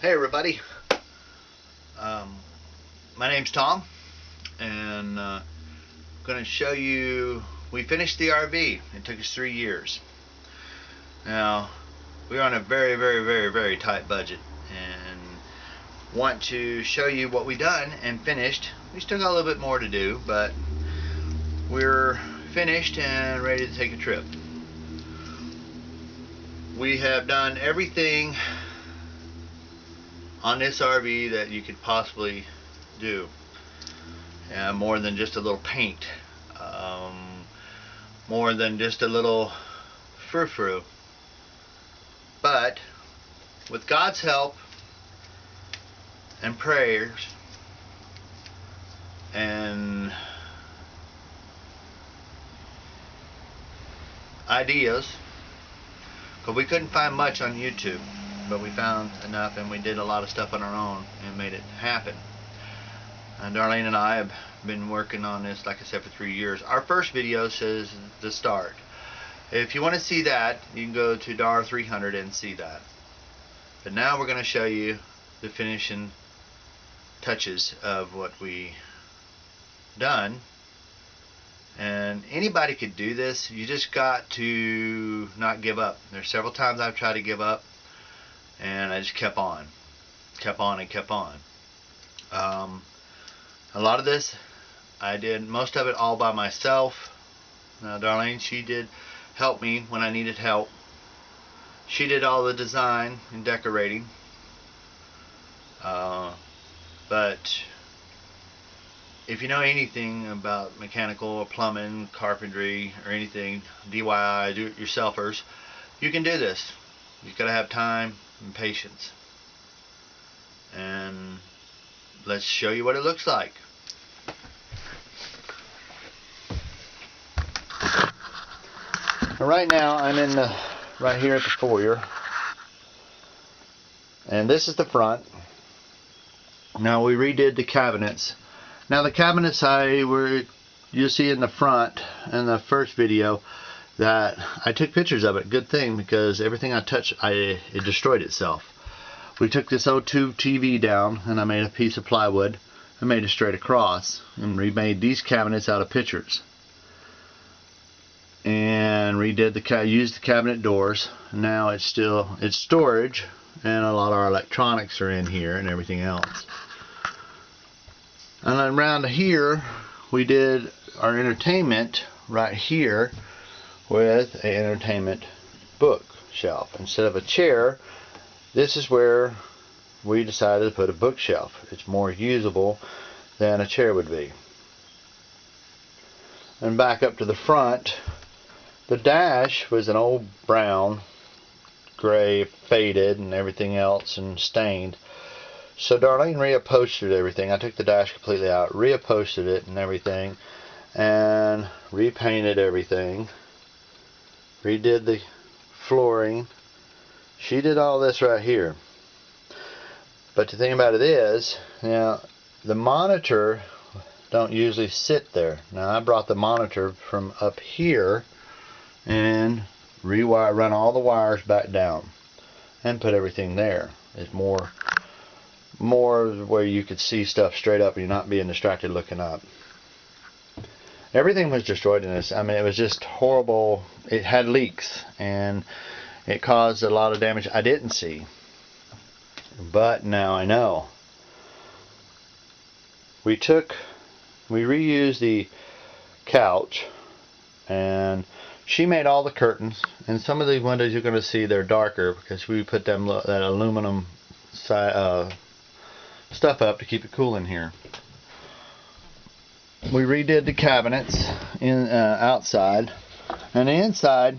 Hey everybody, my name's Tom, and I'm going to show you, we finished the RV. It took us 3 years. Now, we're on a very tight budget, and want to show you what we done and finished. We still got a little bit more to do, but we're finished and ready to take a trip. We have done everything on this RV that you could possibly do, more than just a little paint, more than just a little frou-frou, but with God's help and prayers and ideas, because we couldn't find much on YouTube, but we found enough, and we did a lot of stuff on our own and made it happen. And Darlene and I have been working on this, like I said, for 3 years. Our first video says the start. If you want to see that, you can go to DAR 300 and see that. But now we're going to show you the finishing touches of what we done. And anybody could do this. You just got to not give up. There's several times I've tried to give up, and I just kept on and kept on. A lot of this I did most of it all by myself. Now Darlene, she did help me when I needed help. She did all the design and decorating, but if you know anything about mechanical or plumbing, carpentry, or anything, DIY, do-it-yourselfers, you can do this. You've got to have time and patience. And let's show you what it looks like. Right now I'm in right here at the foyer, and this is the front. Now we redid the cabinets. Now the cabinets you'll see in the front in the first video that I took pictures of it. Good thing, because everything I touched, it destroyed itself. We took this O2 TV down, and I made a piece of plywood and made it straight across, and remade these cabinets out of pictures, and used the cabinet doors. Now it's storage, and a lot of our electronics are in here and everything else. And then around here we did our entertainment right here with an entertainment bookshelf. Instead of a chair, this is where we decided to put a bookshelf. It's more usable than a chair would be. And back up to the front, the dash was an old brown, gray, faded and everything else, and stained. So Darlene reupholstered everything. I took the dash completely out, reupholstered it and everything, and repainted everything. Redid the flooring. She did all this right here. But the thing about it is, now the monitor don't usually sit there. Now I brought the monitor from up here and run all the wires back down and put everything there. It's more where you could see stuff straight up and you're not being distracted looking up. Everything was destroyed in this. I mean, it was just horrible. It had leaks and it caused a lot of damage I didn't see, but now I know. We reused the couch, and she made all the curtains, and some of the windows you're going to see, they're darker because we put that aluminum stuff up to keep it cool in here. We redid the cabinets outside, and the inside,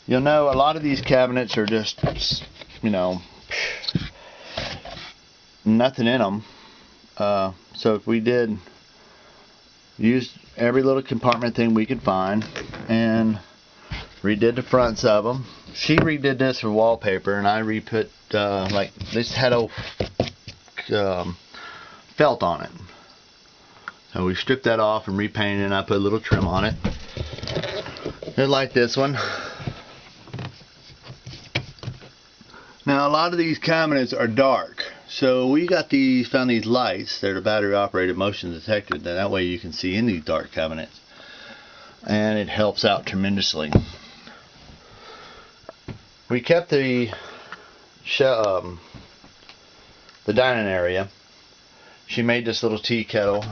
you'll know a lot of these cabinets are just, nothing in them. So we did use every little compartment thing we could find and redid the fronts of them. She redid this for wallpaper, and I re-put like this had old felt on it. So we stripped that off and repainted it, and I put a little trim on it. Just like this one. Now Now a lot of these cabinets are dark, so we found these lights that are battery operated, motion detected, that way you can see in these dark cabinets, and it helps out tremendously. We kept the dining area. She made this little tea kettle,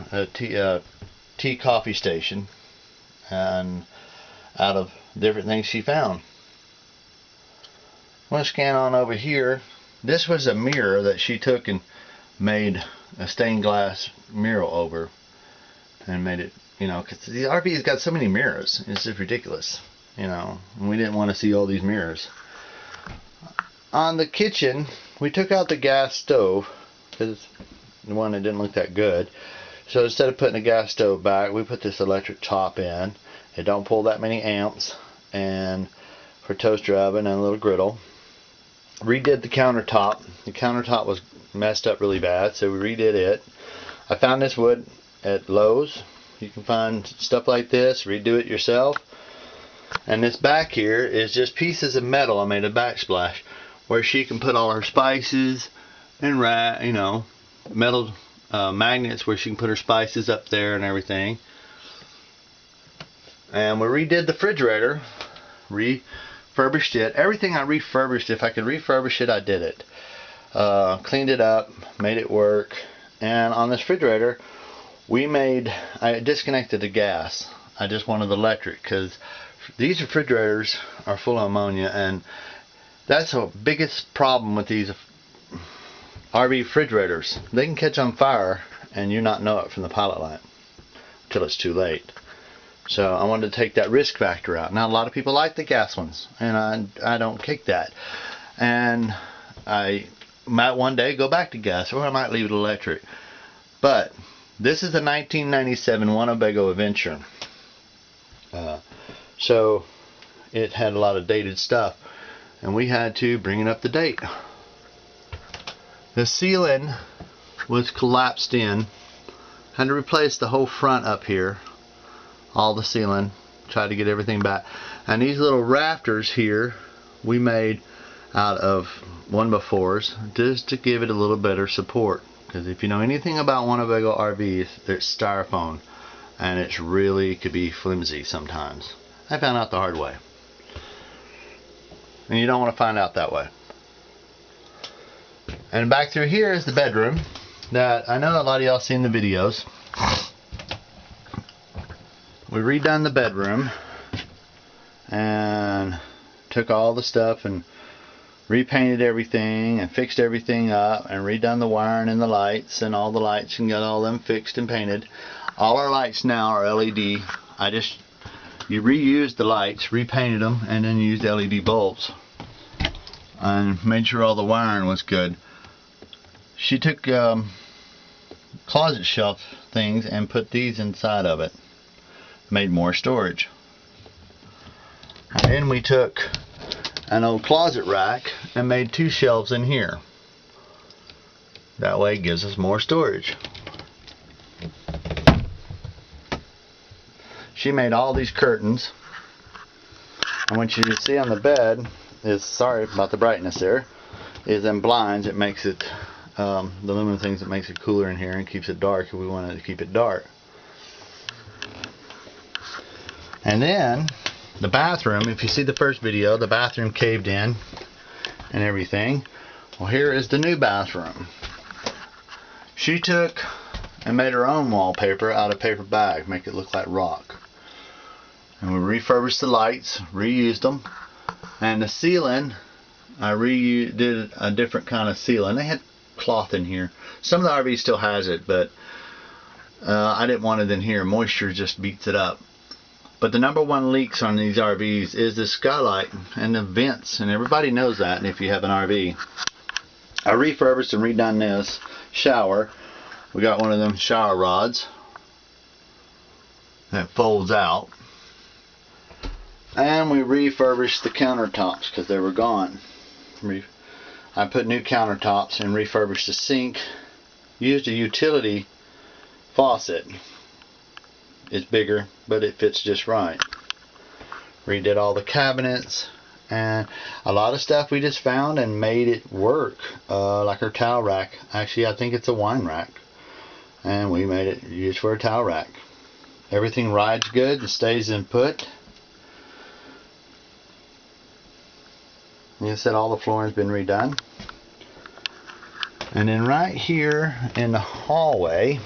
tea coffee station, and out of different things she found. I'm going to scan on over here. This was a mirror that she took and made a stained glass mural over, and made it, you know, because the RV has got so many mirrors, it's just ridiculous, you know, and we didn't want to see all these mirrors. On the kitchen, we took out the gas stove because the one that didn't look that good. So instead of putting the gas stove back, we put this electric top in. It don't pull that many amps, and for toaster oven and a little griddle. Redid the countertop. The countertop was messed up really bad, so we redid it. I found this wood at Lowe's. You can find stuff like this, redo it yourself. And this back here is just pieces of metal. I made a backsplash where she can put all her spices and you know, metal magnets where she can put her spices up there and everything. And we redid the refrigerator, refurbished it. Everything I refurbished, if I could refurbish it, I did it. Cleaned it up, made it work. And on this refrigerator, I disconnected the gas. I just wanted electric, because these refrigerators are full of ammonia, and that's the biggest problem with these RV refrigerators. They can catch on fire and you not know it from the pilot light until it's too late. So I wanted to take that risk factor out. Now a lot of people like the gas ones, and I don't kick that. And I might one day go back to gas, or I might leave it electric. But this is a 1997 Winnebago Adventure. So it had a lot of dated stuff, and we had to bring it up to date. The ceiling was collapsed in. Had to replace the whole front up here, all the ceiling, tried to get everything back. And these little rafters here we made out of 1x4s just to give it a little better support, because if you know anything about Winnebago RVs, it's styrofoam, and it's really could be flimsy sometimes. I found out the hard way, and you don't want to find out that way. And back through here is the bedroom that I know a lot of y'all seen the videos. We redone the bedroom and took all the stuff and repainted everything and fixed everything up and redone the wiring and the lights and all the lights and got all them fixed and painted. All our lights now are LED. You reused the lights, repainted them, and then used LED bulbs and made sure all the wiring was good. She took closet shelf things and put these inside of it. Made more storage. And then we took an old closet rack and made 2 shelves in here. That way it gives us more storage. She made all these curtains. And what you see on the bed is, sorry about the brightness there, is them blinds. It makes it the aluminum things that makes it cooler in here and keeps it dark if we wanted to keep it dark. And then the bathroom, if you see the first video, the bathroom caved in and everything. Well, here is the new bathroom. She took and made her own wallpaper out of paper bag, make it look like rock. And we refurbished the lights, reused them. And the ceiling, I did a different kind of ceiling. They had cloth in here. Some of the RVs still has it, but I didn't want it in here. Moisture just beats it up. But the #1 leaks on these RVs is the skylight and the vents, and everybody knows that. And if you have an RV, I refurbished and redone this shower. We got one of them shower rods that folds out, and we refurbished the countertops because they were gone. I put new countertops and refurbished the sink. Used a utility faucet. It's bigger, but it fits just right. Redid all the cabinets And a lot of stuff we just found and made it work, like our towel rack. Actually, I think it's a wine rack, and we made it used for a towel rack. Everything rides good and stays in put. You said all the flooring's been redone. And then right here in the hallway,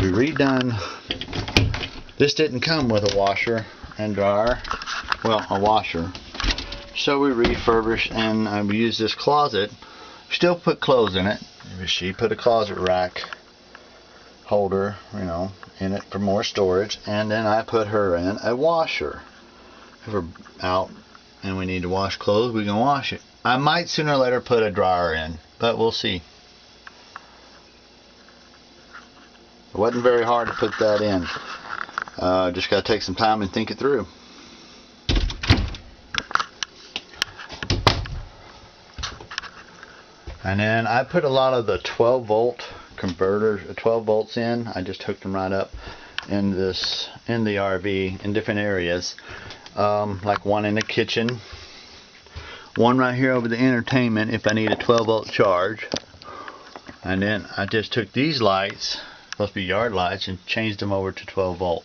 we redone. This didn't come with a washer and dryer. Well, a washer. So we refurbished, and we used this closet. Still put clothes in it. She put a closet rack holder, you know, in it for more storage. And then I put her in a washer. If we're out and we need to wash clothes, we can wash it. I might sooner or later put a dryer in, but we'll see. It wasn't very hard to put that in. Just got to take some time and think it through. And then I put a lot of the 12 volt converters, 12 volts in. I just hooked them right up in the RV in different areas. Like one in the kitchen, one right here over the entertainment if I need a 12 volt charge. And then I just took these lights, supposed to be yard lights, and changed them over to 12 volt.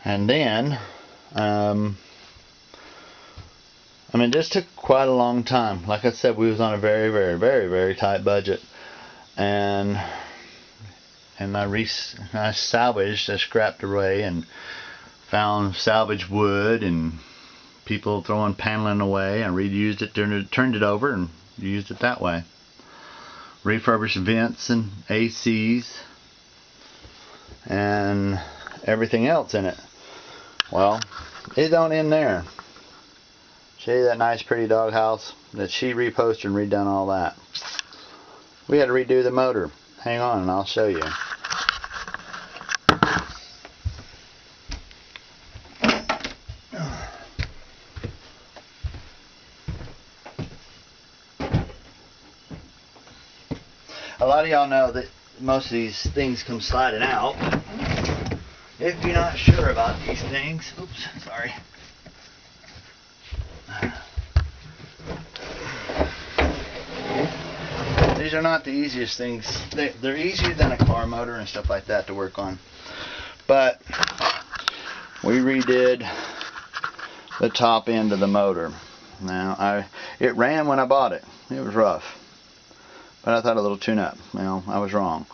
And then I mean, this took quite a long time. Like I said, we was on a very, very, very, very tight budget, and I salvaged, I scrapped away and found salvage wood and people throwing paneling away, and reused it, turned it over and used it that way. Refurbished vents and ACs and everything else in it. Well, it don't end there. Show you that nice pretty doghouse that she reposted and redone all that. We had to redo the motor. Hang on and I'll show you. A lot of y'all know that most of these things come sliding out. If you're not sure about these things, oops, sorry. These are not the easiest things. They're easier than a car motor and stuff like that to work on. But we redid the top end of the motor. Now, it ran when I bought it. It was rough. But I thought a little tune-up. You know, I was wrong.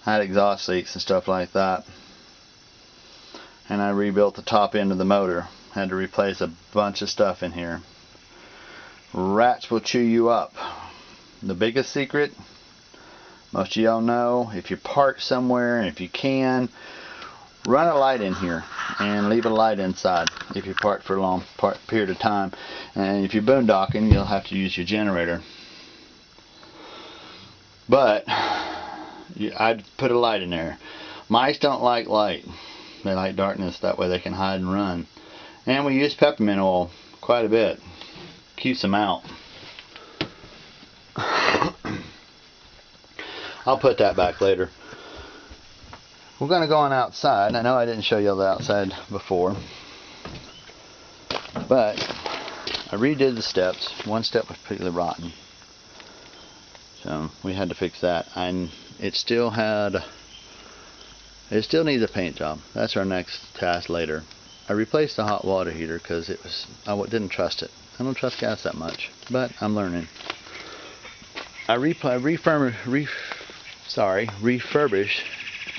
I had exhaust leaks and stuff like that. And I rebuilt the top end of the motor. Had to replace a bunch of stuff in here. Rats will chew you up. The biggest secret, most of y'all know, if you park somewhere and if you can, run a light in here and leave a light inside if you park for a long period of time. And if you're boondocking, you'll have to use your generator. But I'd put a light in there. Mice don't like light. They like darkness. That way they can hide and run. And we use peppermint oil quite a bit. Keeps them out. I'll put that back later. We're going to go on outside. I know I didn't show you the outside before, but I redid the steps. One step was particularly rotten, so we had to fix that. And it still needs a paint job. That's our next task later. I replaced the hot water heater because I didn't trust it. I don't trust gas that much, but I'm learning. I refurbished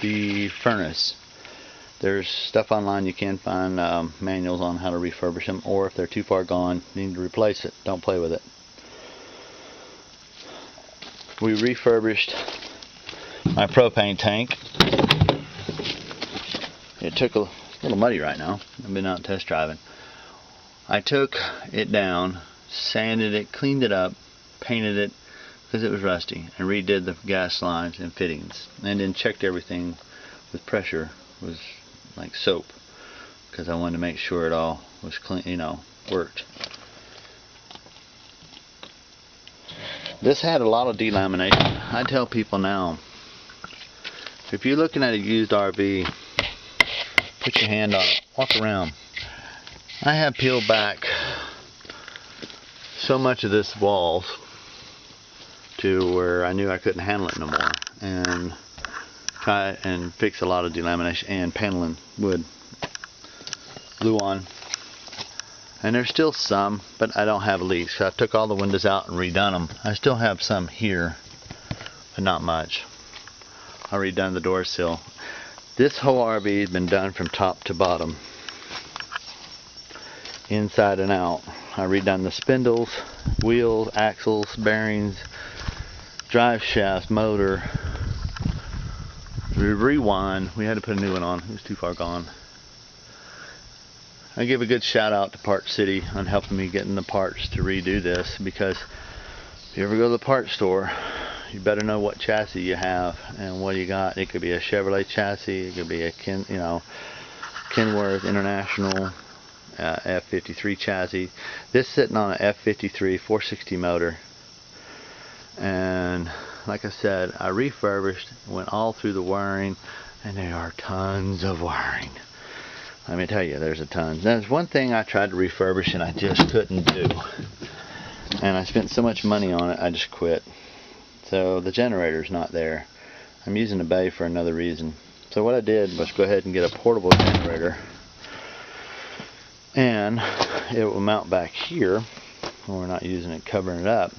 the furnace. There's stuff online you can find, manuals on how to refurbish them, or if they're too far gone, you need to replace it. Don't play with it. We refurbished my propane tank. It took a little muddy right now. I've been out test driving. I took it down, sanded it, cleaned it up, painted it because it was rusty, and redid the gas lines and fittings, and then checked everything with pressure, was like soap, because I wanted to make sure it all was clean, you know, worked. This had a lot of delamination. I tell people now, If you're looking at a used RV, put your hand on it, walk around. I have peeled back so much of this walls to where I knew I couldn't handle it no more, and try and fix a lot of delamination and paneling wood, glue on, and there's still some, but I don't have leaks. So I took all the windows out and redone them. I still have some here, but not much. I redone the door sill. This whole RV has been done from top to bottom, inside and out. I redone the spindles, wheels, axles, bearings, drive shafts, motor. Rewind. We had to put a new one on. It was too far gone. I give a good shout out to Parts City on helping me getting the parts to redo this, because if you ever go to the parts store, you better know what chassis you have and what you got. It could be a Chevrolet chassis, it could be a Kenworth International F53 chassis. This is sitting on an F53 460 motor, and like I said, I refurbished, went all through the wiring, and there are tons of wiring. Let me tell you, there's a ton. There's one thing I tried to refurbish and I just couldn't do, and I spent so much money on it I just quit. So the generator's not there. I'm using the bay for another reason. So what I did was go ahead and get a portable generator, and it will mount back here when we're not using it, covering it up.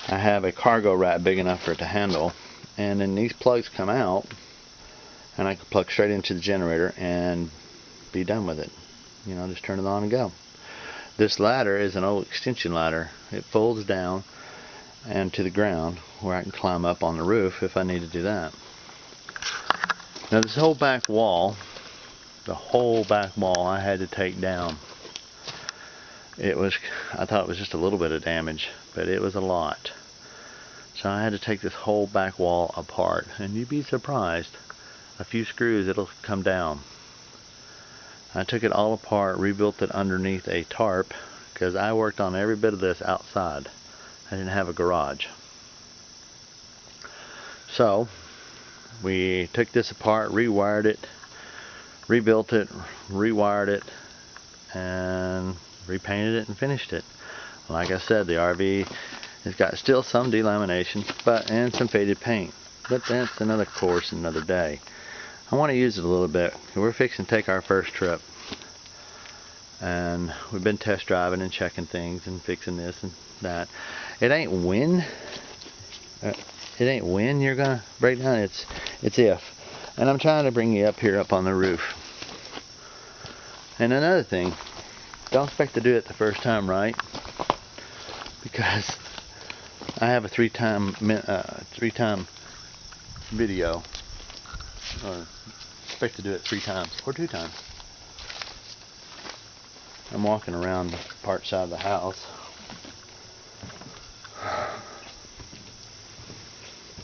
I have a cargo rack big enough for it to handle, and then these plugs come out and I can plug straight into the generator and be done with it. You know, just turn it on and go. This ladder is an old extension ladder. It folds down and to the ground where I can climb up on the roof if I need to do that. Now this whole back wall, the whole back wall I had to take down. I thought it was just a little bit of damage, but it was a lot. So I had to take this whole back wall apart, and you'd be surprised, a few screws it'll come down. I took it all apart, rebuilt it underneath a tarp, because I worked on every bit of this outside. I didn't have a garage. So we took this apart, rewired it, rebuilt it, rewired it, and repainted it and finished it. Like I said, the RV has got still some delamination, and some faded paint, but that's another course, another day. I want to use it a little bit. We're fixing to take our first trip, and we've been test driving and checking things and fixing this and that. It ain't when you're gonna break down, it's if. And I'm trying to bring you up here up on the roof. And another thing, don't expect to do it the first time right, because I have a three-time video, or expect to do it 3 times or 2 times. I'm walking around the part side of the house.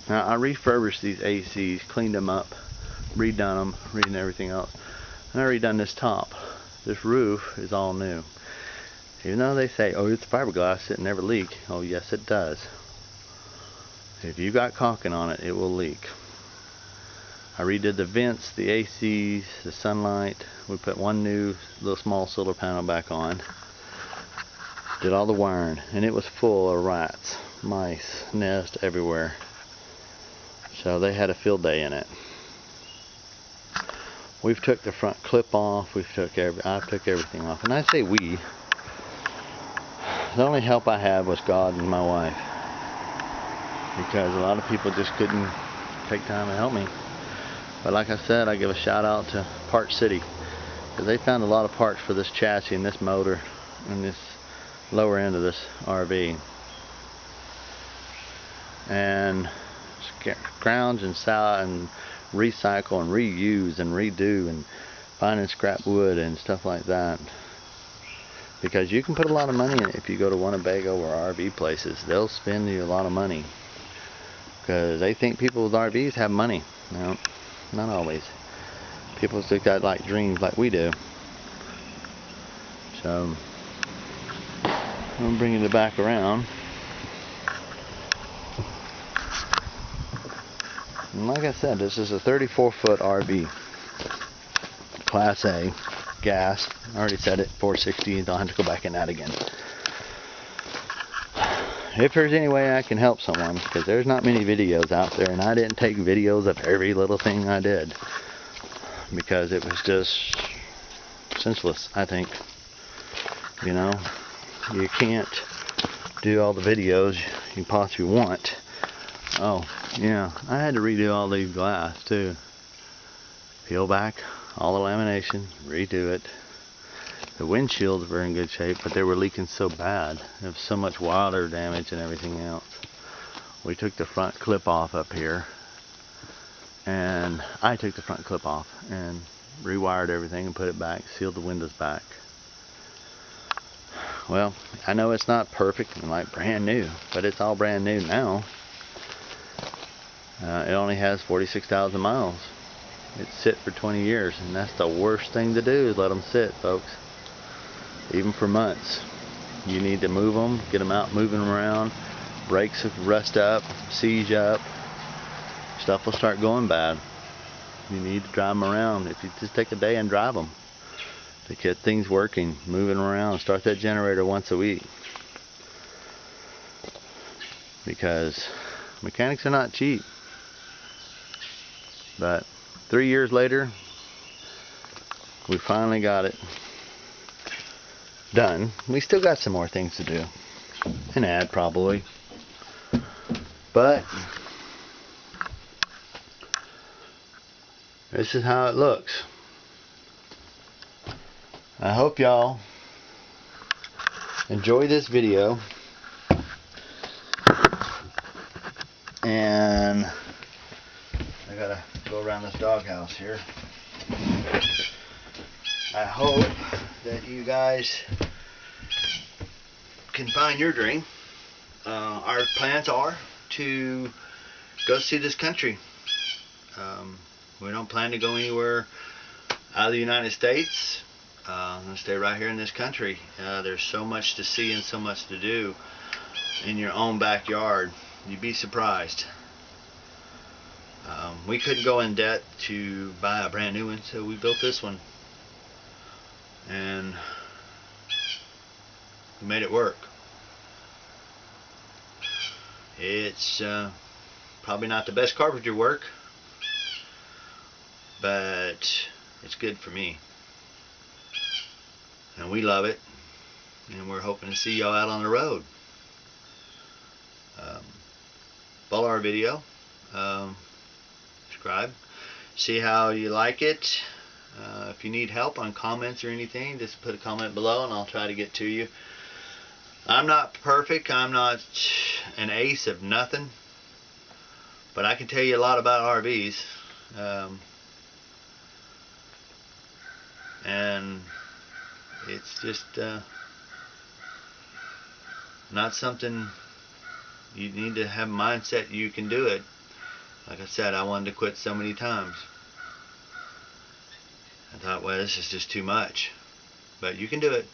Now I refurbished these ACs, cleaned them up, redone them, redone everything else, and I redone this top. This roof is all new. Even though they say, oh, it's fiberglass, it never leak. Oh yes it does. If you got caulking on it, it will leak. I redid the vents, the ACs, the sunlight. We put one new little small solar panel back on. Did all the wiring, and it was full of rats, mice, nests everywhere. So they had a field day in it. We've took the front clip off. I took everything off, and I say we. The only help I had was God and my wife, because a lot of people just couldn't take time to help me. But like I said, I give a shout out to Parts City, because they found a lot of parts for this chassis and this motor and this lower end of this RV. And scrounge and recycle and reuse and redo and finding scrap wood and stuff like that. Because you can put a lot of money in it if you go to Winnebago or RV places. They'll spend you a lot of money, because they think people with RVs have money. No, not always. People still got like dreams like we do. So I'm bringing it back around. And like I said, this is a 34-foot RV. Class A. Gas. I already said it. 460. Don't have to go back in that again. If there's any way I can help someone, because there's not many videos out there, and I didn't take videos of every little thing I did, because it was just senseless, I think. You know, you can't do all the videos you possibly want. Oh, yeah, I had to redo all these glass too. Peel back all the lamination, redo it. The windshields were in good shape, but they were leaking so bad. There was so much water damage and everything else. We took the front clip off up here, and I took the front clip off and rewired everything and put it back, sealed the windows back. Well, I know it's not perfect and like brand new, but it's all brand new now. It only has 46,000 miles. It's sit for 20 years, and that's the worst thing to do, is let them sit, folks. Even for months. You need to move them, get them out moving around. Brakes rust up, seize up. Stuff will start going bad. You need to drive them around. If you just take a day and drive them, to get things working, moving around, start that generator once a week. Because mechanics are not cheap. But 3 years later, we finally got it done. We still got some more things to do and add, probably, but this is how it looks. I hope y'all enjoy this video, and I gotta go around this doghouse here. I hope that you guys can find your dream. Our plans are to go see this country. We don't plan to go anywhere out of the United States. I'm going to stay right here in this country. There's so much to see and so much to do in your own backyard. You'd be surprised. We couldn't go in debt to buy a brand new one, so we built this one. And we made it work. It's probably not the best carpentry work, but it's good for me. And we love it. And we're hoping to see y'all out on the road. Follow our video. Subscribe. See how you like it. If you need help on comments or anything, just put a comment below and I'll try to get to you. I'm not perfect. I'm not an ace of nothing. But I can tell you a lot about RVs. And it's just not something you need to have a mindset you can do it. Like I said, I wanted to quit so many times. I thought, well, this is just too much. But you can do it.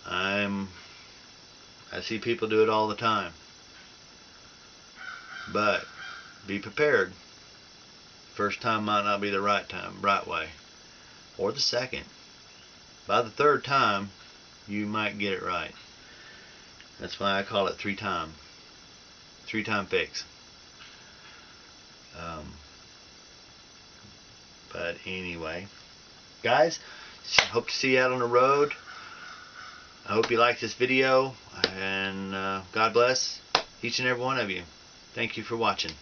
I see people do it all the time. But be prepared. First time might not be the right way. Or the second. By the third time, you might get it right. That's why I call it 3-time. 3-time fix. But anyway, guys, hope to see you out on the road. I hope you like this video, and God bless each and every one of you. Thank you for watching.